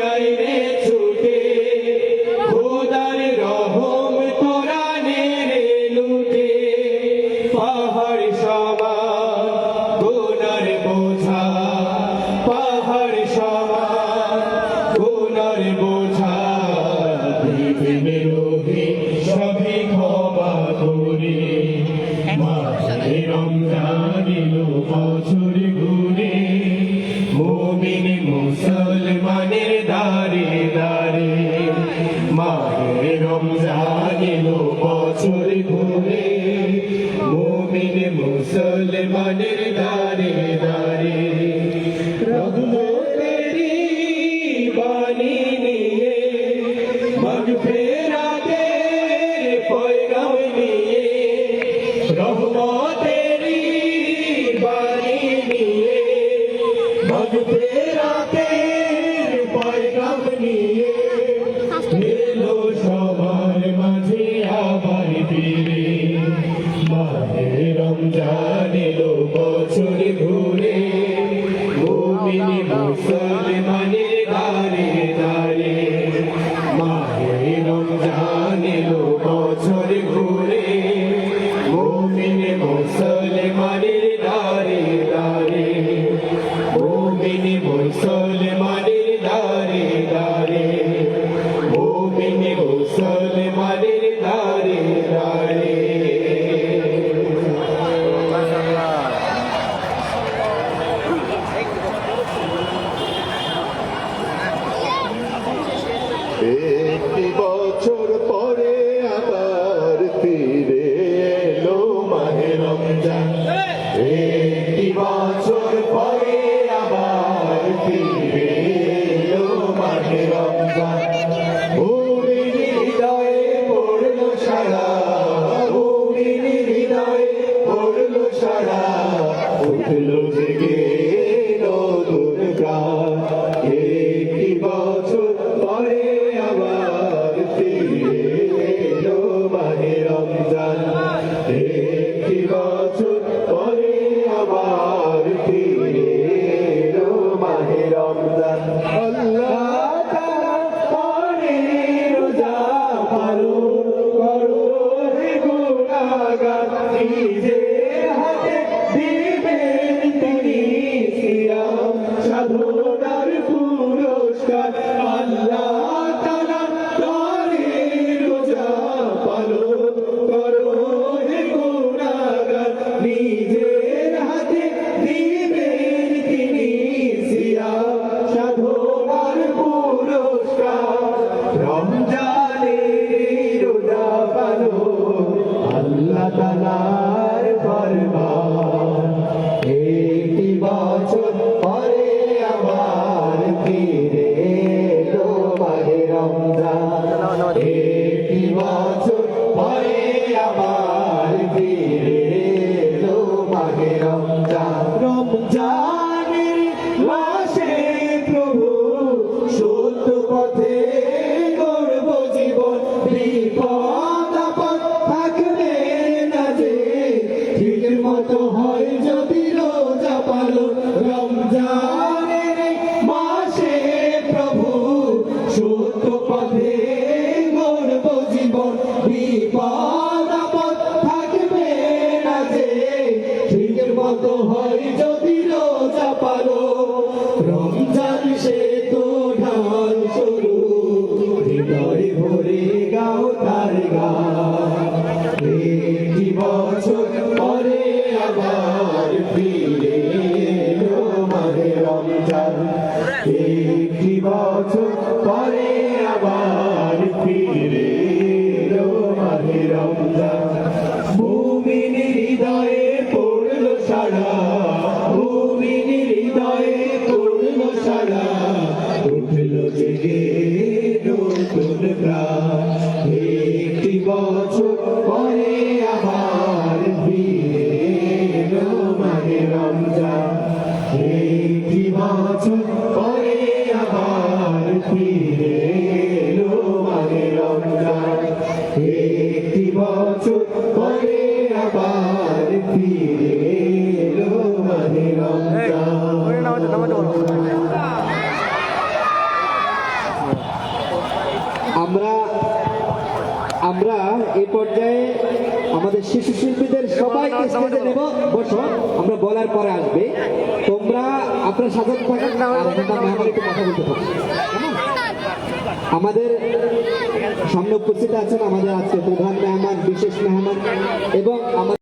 আইনে ছুটে খোদার রহম কোরআনে লুটে পাহাড় সমান গুনার বোঝা পাহাড় সমান গুনার বোঝা দিবে রোহি সবই ক্ষমা করে মাহে রমজান এলো বছর ঘুরে মুমিন মুসলমানের দারে দারে মাহে রমজান এলো বছর ঘুরে মুমিন মুসলমানের দারে দারে রহমতেরি বাণী নিয়ে মাগফিরাতের পয়গাম নিয়ে রহমতেরি বাণী নিয়ে মাগফিরাতের পয়গাম নিয়ে এলো সবার মাঝে আবার ফিরে মাহে রমজান এলো বছর ঘুরে মুমিন মুসলমানের দারে দারে মাহে রমজান এলো বছর ঘুরে মুমিন মুসলমানের দারে দারে মুমিন মুসলমানের দারে দারে মুমিন মুসলমানের দারে দারে একটি বছর পরে আবার ফিরে এলো মাহে রমজান একটি বছর পরে আবার ফিরে এলো মাহে রমজান মুমিন হৃদয়ে পড়লো সারা মুমিন হৃদয়ে পড়লো সারা উঠলো জেগে নতুন প্রাণ একটি বছর পরে আবার ফিরে এলো মাহে রমজান একটি বছর পরে আবার ফিরে এলো মাহে রমজান আল্লাহ তাআলা পরে রোজা পালন করো হে গুনাহগার নিজের হাতে দিবেন তিনি সিয়াম সাধনার পুরস্কার আল্লাহ তাআলা পরে রোজা পালন করো হে গুনাহগার নিজের হাতে দিবেন তিনি সিয়াম সাধনার পুরস্কার রমজানের রোজা পালন আল্লাহ তাআলার ফরমান একটি বছর পরে আবার ফিরে এলো মাহে রমজান একটি বছর পরে আবার ফিরে এলো মাহে রমজান রমজানের মাসে প্রভু সত্য পথে গড়ব জীবন বিপদ আপদ থাকবে না যে ঠিক মতো হয় যদি রোজা পালন রমজানের মাসে প্রভু সত্য পথে গড়ব জীবন বিপদ আপদ থাকবে না যে ঠিক মতো হয় যদি রোজা পালন রমজান সে তো ঢাল শুরু হৃদয় ভরে গাও তার গান একটি বছর পরে আবার ফিরে এলো মাহে রমজান একটি বছর পরে আবার ফিরে এলো মাহে রমজান মুমিন হৃদয়ে পড়লো সারা মুমিন হৃদয়ে পড়লো সারা উঠলো জেগে নতুন প্রাণ একটি বছর পরে আবার ফিরে এলো মাহে রমজান একটি বছর পরে আবার ফিরে এলো মাহে রমজান একটি বছর পরে আবার ফিরে এলো মাহে রমজান আমরা এই পর্যায়ে আমাদের শিশু শিল্পীদের সবাইকে স্টেজে নেব। বসো, আমরা বলার পরে আসবে। তোমরা আপনারা সাজান থাকেন, আর এখানকার মেহমান একটু কথা বলতে থাকুন। কেমন? আমাদের সামনে উপস্থিত আছেন আমাদের আজকে প্রধান মেহমান, বিশেষ মেহমান এবং আমাদের